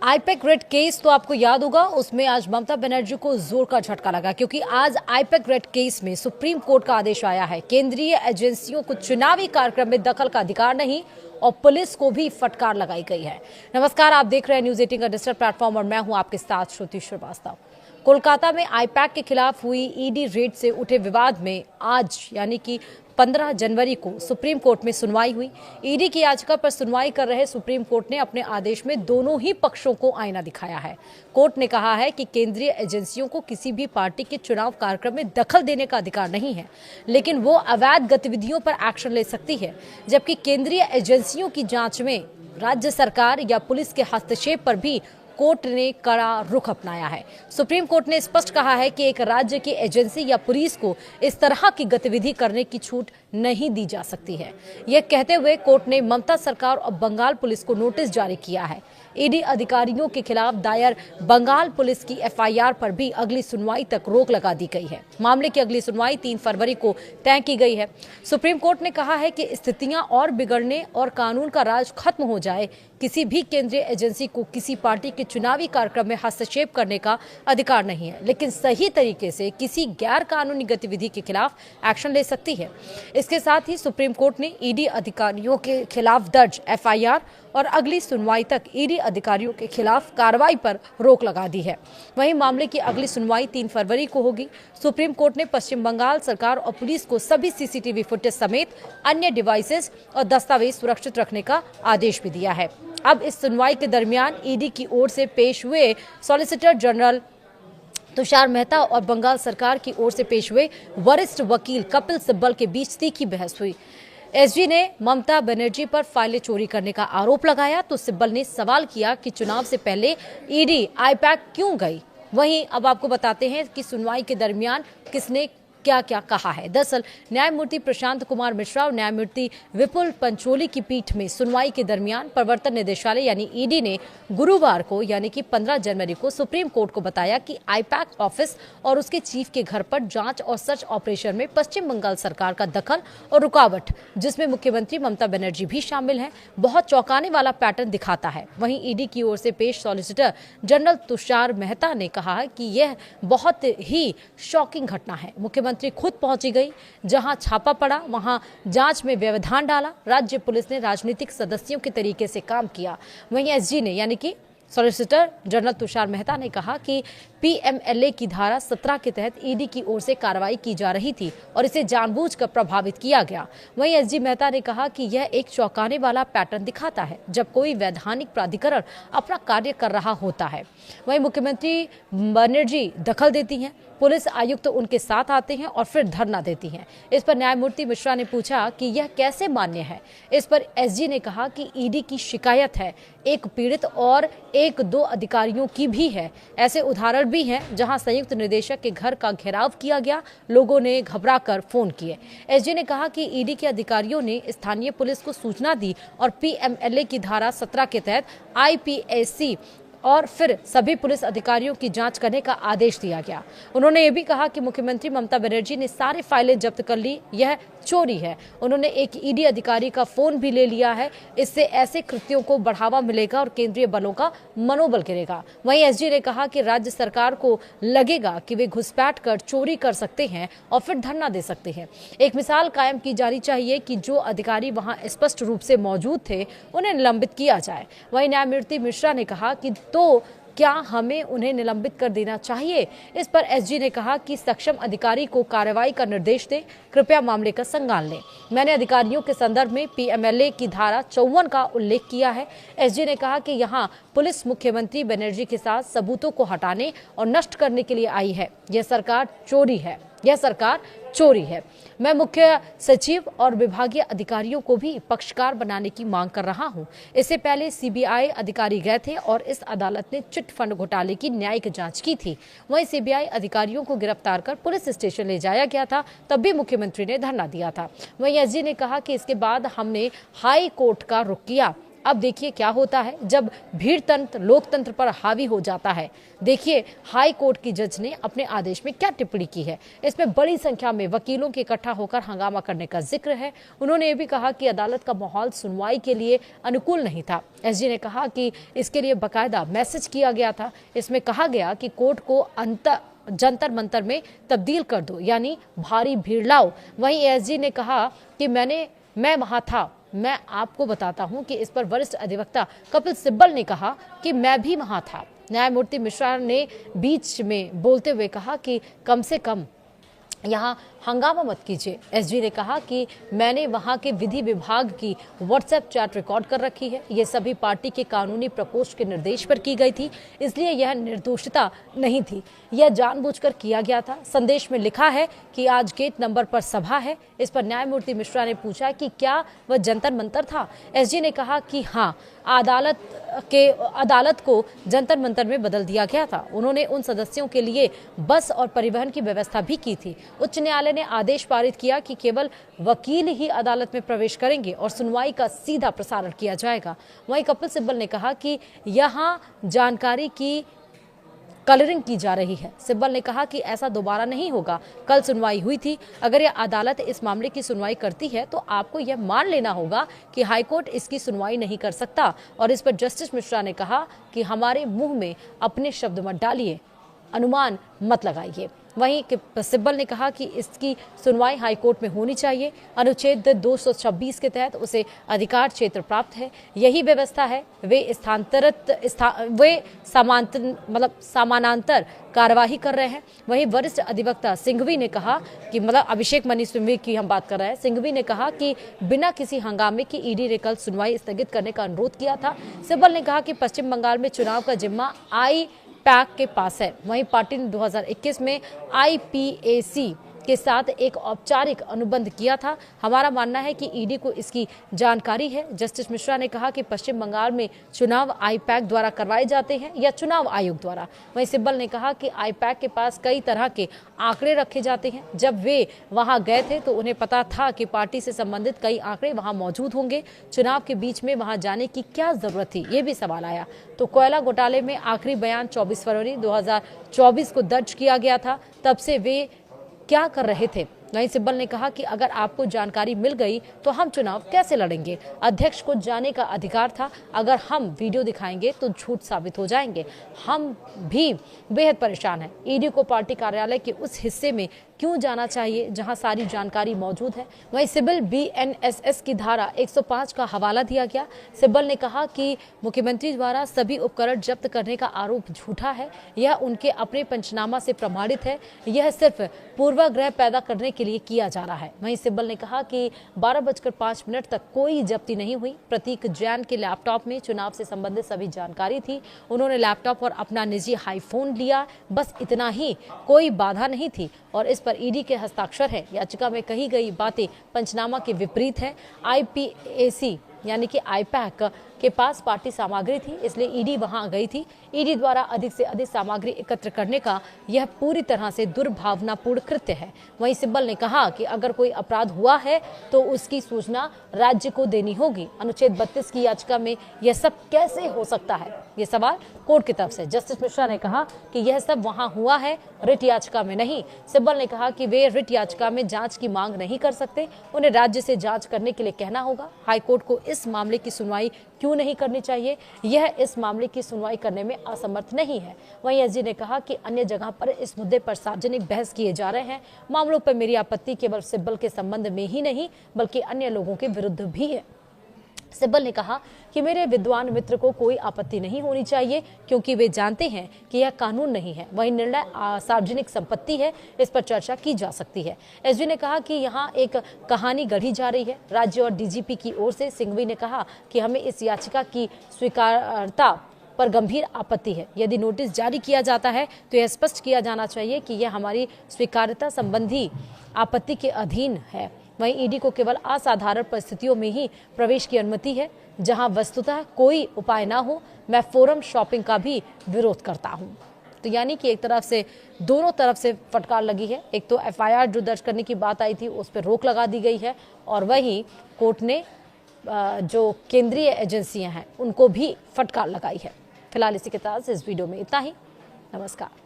IUPAC red case तो आपको याद होगा, उसमें आज ममता बनर्जी को जोर का झटका लगा क्योंकि आज आईपैक रेड केस में सुप्रीम कोर्ट का आदेश आया है। केंद्रीय एजेंसियों को चुनावी कार्यक्रम में दखल का अधिकार नहीं और पुलिस को भी फटकार लगाई गई है। नमस्कार, आप देख रहे हैं न्यूज 18 का डिजिटल प्लेटफॉर्म और मैं हूं आपके साथ श्रुति श्रीवास्तव। कोलकाता में आईपैक के खिलाफ हुई ईडी रेड से उठे विवाद में आज यानी कि 15 जनवरी को सुप्रीम कोर्ट में सुनवाई हुई। ईडी की याचिका पर सुनवाई कर रहे सुप्रीम कोर्ट ने अपने आदेश में दोनों ही पक्षों को आईना दिखाया है। कोर्ट ने कहा है कि केंद्रीय एजेंसियों को किसी भी पार्टी के चुनाव कार्यक्रम में दखल देने का अधिकार नहीं है, लेकिन वो अवैध गतिविधियों पर एक्शन ले सकती है, जबकि केंद्रीय एजेंसियों की जांच में राज्य सरकार या पुलिस के हस्तक्षेप पर भी कोर्ट ने कड़ा रुख अपनाया है। सुप्रीम कोर्ट ने स्पष्ट कहा है कि एक राज्य की एजेंसी या पुलिस को इस तरह की गतिविधि करने की छूट नहीं दी जा सकती है। यह कहते हुए कोर्ट ने ममता सरकार और बंगाल पुलिस को नोटिस जारी किया है। ईडी अधिकारियों के खिलाफ दायर बंगाल पुलिस की एफआईआर पर भी अगली सुनवाई तक रोक लगा दी गई है। मामले की अगली सुनवाई 3 फरवरी को तय की गई है। सुप्रीम कोर्ट ने कहा है कि स्थितियां और बिगड़ने और कानून का राज खत्म हो जाए, किसी भी केंद्रीय एजेंसी को किसी पार्टी के चुनावी कार्यक्रम में हस्तक्षेप करने का अधिकार नहीं है, लेकिन सही तरीके से किसी गैर कानूनी गतिविधि के खिलाफ एक्शन ले सकती है। इसके साथ ही सुप्रीम कोर्ट ने ईडी अधिकारियों के खिलाफ दर्ज एफआईआर और अगली सुनवाई तक ईडी अधिकारियों के खिलाफ कार्रवाई पर रोक लगा दी है। वहीं मामले की अगली सुनवाई 3 फरवरी को होगी। सुप्रीम कोर्ट ने पश्चिम बंगाल सरकार और पुलिस को सभी सीसीटीवी फुटेज समेत अन्य डिवाइसेस और दस्तावेज सुरक्षित रखने का आदेश भी दिया है। अब इस सुनवाई के दरमियान ईडी की ओर से पेश हुए सॉलिसिटर जनरल तुषार मेहता और बंगाल सरकार की ओर से पेश हुए वरिष्ठ वकील कपिल सिब्बल के बीच तीखी बहस हुई। एसजी ने ममता बनर्जी पर फाइलें चोरी करने का आरोप लगाया तो सिब्बल ने सवाल किया कि चुनाव से पहले ईडी आईपैक क्यों गई। वहीं अब आपको बताते हैं कि सुनवाई के दरमियान किसने क्या क्या कहा है। दरअसल न्यायमूर्ति प्रशांत कुमार मिश्रा और न्यायमूर्ति विपुल पंचोली की पीठ में सुनवाई के दरमियान प्रवर्तन निदेशालय यानी ईडी ने गुरुवार को यानी कि 15 जनवरी को सुप्रीम कोर्ट को बताया कि आईपैक ऑफिस और उसके चीफ के घर पर जांच और सर्च ऑपरेशन में पश्चिम बंगाल सरकार का दखल और रुकावट, जिसमें मुख्यमंत्री ममता बनर्जी भी शामिल है, बहुत चौंकाने वाला पैटर्न दिखाता है। वहीं ईडी की ओर से पेश सॉलिसिटर जनरल तुषार मेहता ने कहा कि यह बहुत ही शॉकिंग घटना है। मुख्यमंत्री खुद पहुंची गई, जहां छापा पड़ा वहां जांच में व्यवधान डाला। राज्य पुलिस ने राजनीतिक सदस्यों के तरीके से काम किया। वहीं एसजी ने यानी कि सॉलिसिटर जनरल तुषार मेहता ने कहा कि पीएमएलए की धारा 17 के तहत ईडी की ओर से कार्रवाई की जा रही थी और इसे जानबूझकर प्रभावित किया गया। वहीं एसजी मेहता ने कहा कि यह एक चौंकाने वाला पैटर्न दिखाता है जब कोई वैधानिक प्राधिकरण अपना कार्य कर रहा होता है। वहीं मुख्यमंत्री बनर्जी दखल देती हैं, पुलिस आयुक्त उनके साथ आते हैं और फिर धरना देती हैं। इस पर न्यायमूर्ति मिश्रा ने पूछा कि यह कैसे मान्य है। इस पर एसजी ने कहा कि ईडी की शिकायत है, एक पीड़ित और 1-2 अधिकारियों की भी है। ऐसे उदाहरण भी हैं जहां संयुक्त निदेशक के घर का घेराव किया गया, लोगों ने घबराकर फोन किए। एसजी ने कहा कि ईडी के अधिकारियों ने स्थानीय पुलिस को सूचना दी और पीएमएलए की धारा 17 के तहत आईपीएसी और फिर सभी पुलिस अधिकारियों की जांच करने का आदेश दिया गया। उन्होंने ये भी कहा कि मुख्यमंत्री ममता बनर्जी ने सारी फाइलें जब्त कर ली, यह चोरी है। उन्होंने एक ईडी अधिकारी का फोन भी ले लिया है। इससे ऐसे कृत्यों को बढ़ावा मिलेगा और केंद्रीय बलों का मनोबल गिरेगा। वहीं एसजी ने कहा कि राज्य सरकार को लगेगा कि वे घुसपैठ कर चोरी कर सकते हैं और फिर धरना दे सकते हैं। एक मिसाल कायम की जानी चाहिए कि जो अधिकारी वहां स्पष्ट रूप से मौजूद थे उन्हें निलंबित किया जाए। वहीं न्यायमूर्ति मिश्रा ने कहा कि तो क्या हमें उन्हें निलंबित कर देना चाहिए। इस पर एसजी ने कहा कि सक्षम अधिकारी को कार्रवाई का निर्देश दें, कृपया मामले का संज्ञान लें। मैंने अधिकारियों के संदर्भ में पीएमएलए की धारा 54 का उल्लेख किया है। एसजी ने कहा कि यहाँ पुलिस मुख्यमंत्री बनर्जी के साथ सबूतों को हटाने और नष्ट करने के लिए आई है। यह सरकार चोरी है, यह सरकार चोरी है। मैं मुख्य सचिव और विभागीय अधिकारियों को भी पक्षकार बनाने की मांग कर रहा हूं। इससे पहले सीबीआई अधिकारी गए थे और इस अदालत ने चिट फंड घोटाले की न्यायिक जांच की थी। वहीं सीबीआई अधिकारियों को गिरफ्तार कर पुलिस स्टेशन ले जाया गया था, तब भी मुख्यमंत्री ने धरना दिया था। वहीं एसजी ने कहा कि इसके बाद हमने हाई कोर्ट का रुख किया। अब देखिए क्या होता है जब भीड़ तंत्र लोकतंत्र पर हावी हो जाता है। देखिए हाई कोर्ट की जज ने अपने आदेश में क्या टिप्पणी की है। इसमें बड़ी संख्या में वकीलों के इकट्ठा होकर हंगामा करने का जिक्र है। उन्होंने ये भी कहा कि अदालत का माहौल सुनवाई के लिए अनुकूल नहीं था। एसजी ने कहा कि इसके लिए बाकायदा मैसेज किया गया था। इसमें कहा गया कि कोर्ट को जंतर मंतर में तब्दील कर दो, यानी भारी भीड़ लाओ। वहीं एसजी ने कहा कि मैं वहां था। मैं आपको बताता हूं कि इस पर वरिष्ठ अधिवक्ता कपिल सिब्बल ने कहा कि मैं भी वहां था। न्यायमूर्ति मिश्रा ने बीच में बोलते हुए कहा कि कम से कम यहाँ हंगामा मत कीजिए। एसजी ने कहा कि मैंने वहां के विधि विभाग की व्हाट्सएप चैट रिकॉर्ड कर रखी है। ये सभी पार्टी के कानूनी प्रकोष्ठ के निर्देश पर की गई थी, इसलिए यह निर्दोषता नहीं थी, यह जानबूझकर किया गया था। संदेश में लिखा है कि आज गेट नंबर पर सभा है। इस पर न्यायमूर्ति मिश्रा ने पूछा कि क्या वह जंतर मंतर था। एसजी ने कहा कि हाँ, अदालत को जंतर मंतर में बदल दिया गया था। उन्होंने उन सदस्यों के लिए बस और परिवहन की व्यवस्था भी की थी। उच्च न्यायालय ने आदेश पारित किया कि केवल वकील ही अदालत में प्रवेश करेंगे और सुनवाई का सीधा प्रसारण किया जाएगा। वहीं कपिल सिब्बल ने कहा कि यहां जानकारी की कलरिंग की जा रही है। सिब्बल ने कहा कि ऐसा दोबारा नहीं होगा। कल सुनवाई हुई थी। अगर यह अदालत इस मामले की सुनवाई करती है तो आपको यह मान लेना होगा कि हाईकोर्ट इसकी सुनवाई नहीं कर सकता। और इस पर जस्टिस मिश्रा ने कहा कि हमारे मुंह में अपने शब्द मत डालिए, अनुमान मत लगाइए। वहीं सिब्बल ने कहा कि इसकी सुनवाई हाईकोर्ट में होनी चाहिए। अनुच्छेद 226 के तहत उसे अधिकार क्षेत्र प्राप्त है, यही व्यवस्था है। वे समानांतर कार्यवाही कर रहे हैं। वहीं वरिष्ठ अधिवक्ता सिंघवी ने कहा कि अभिषेक मनी सिंघवी की हम बात कर रहे हैं। सिंघवी ने कहा कि बिना किसी हंगामे की ईडी ने कल सुनवाई स्थगित करने का अनुरोध किया था। सिब्बल ने कहा कि पश्चिम बंगाल में चुनाव का जिम्मा पैक के पास है। वहीं पार्टी ने 2021 में आईपीएसी के साथ एक औपचारिक अनुबंध किया था। हमारा मानना है कि ईडी को इसकी जानकारी है। जस्टिस मिश्रा ने कहा कि पश्चिम बंगाल में चुनाव आईपैक द्वारा करवाए जाते हैं या चुनाव आयोग द्वारा। वहीं सिब्बल ने कहा कि आईपैक के पास कई तरह के आंकड़े रखे जाते हैं। जब वे वहां गए थे तो उन्हें पता था कि पार्टी से संबंधित कई आंकड़े वहां मौजूद होंगे। चुनाव के बीच में वहां जाने की क्या जरूरत थी, ये भी सवाल आया। तो कोयला घोटाले में आखिरी बयान 24 फरवरी 2024 को दर्ज किया गया था। तब से वे क्या कर रहे थे। वहीं सिब्बल ने कहा कि अगर आपको जानकारी मिल गई तो हम चुनाव कैसे लड़ेंगे। अध्यक्ष को जाने का अधिकार था। अगर हम वीडियो दिखाएंगे तो झूठ साबित हो जाएंगे। हम भी बेहद परेशान हैं। ईडी को पार्टी कार्यालय के उस हिस्से में क्यों जाना चाहिए जहां सारी जानकारी मौजूद है। वहीं सिब्बल बीएनएसएस की धारा 105 का हवाला दिया गया। सिब्बल ने कहा कि मुख्यमंत्री द्वारा सभी उपकरण जब्त करने का आरोप झूठा है। यह उनके अपने पंचनामा से प्रमाणित है। यह सिर्फ पूर्वाग्रह पैदा करने के लिए किया जा रहा है। वहीं सिब्बल ने कहा कि 12:05 तक कोई जब्ती नहीं हुई। प्रतीक जैन के लैपटॉप में चुनाव से संबंधित सभी जानकारी थी। उन्होंने लैपटॉप और अपना निजी आईफोन लिया, बस इतना ही, कोई बाधा नहीं थी। और इस पर ईडी के हस्ताक्षर है। याचिका में कही गई बातें पंचनामा के विपरीत है। आईपीएसी यानी कि आईपैक के पास पार्टी सामग्री थी, इसलिए ईडी वहां गई थी। ईडी द्वारा अधिक से अधिक सामग्री एकत्र करने का यह पूरी तरह से दुर्भावनापूर्ण कृत्य है। वहीं सिब्बल ने कहा कि अगर कोई अपराध हुआ है तो उसकी सूचना राज्य को देनी होगी। अनुच्छेद 32 की याचिका में यह सब कैसे हो सकता है, ये सवाल कोर्ट की तरफ से। जस्टिस मिश्रा ने कहा कि यह सब वहां हुआ है, रिट याचिका में नहीं। सिब्बल ने कहा कि वे रिट याचिका में जांच की मांग नहीं कर सकते, उन्हें राज्य से जांच करने के लिए कहना होगा। हाईकोर्ट को इस मामले की सुनवाई क्यों नहीं करनी चाहिए, यह इस मामले की सुनवाई करने में असमर्थ नहीं है। वहीं एसजी ने कहा कि अन्य जगह पर इस मुद्दे पर सार्वजनिक बहस किए जा रहे हैं। मामलों पर मेरी आपत्ति केवल सिब्बल के संबंध में ही नहीं बल्कि अन्य लोगों के विरुद्ध भी है। सिब्बल ने कहा कि मेरे विद्वान मित्र को कोई आपत्ति नहीं होनी चाहिए क्योंकि वे जानते हैं कि यह कानून नहीं है। वही निर्णय सार्वजनिक संपत्ति है, इस पर चर्चा की जा सकती है। एसजी ने कहा कि यहाँ एक कहानी गढ़ी जा रही है। राज्य और डीजीपी की ओर से सिंघवी ने कहा कि हमें इस याचिका की स्वीकार्यता पर गंभीर आपत्ति है। यदि नोटिस जारी किया जाता है तो यह स्पष्ट किया जाना चाहिए कि यह हमारी स्वीकार्यता संबंधी आपत्ति के अधीन है। वहीं ईडी को केवल असाधारण परिस्थितियों में ही प्रवेश की अनुमति है जहां वस्तुतः कोई उपाय ना हो। मैं फोरम शॉपिंग का भी विरोध करता हूं। तो यानी कि एक तरफ से दोनों तरफ से फटकार लगी है। एक तो एफआईआर जो दर्ज करने की बात आई थी उस पर रोक लगा दी गई है और वहीं कोर्ट ने जो केंद्रीय एजेंसियां हैं उनको भी फटकार लगाई है। फिलहाल इसी के साथ इस वीडियो में इतना ही। नमस्कार।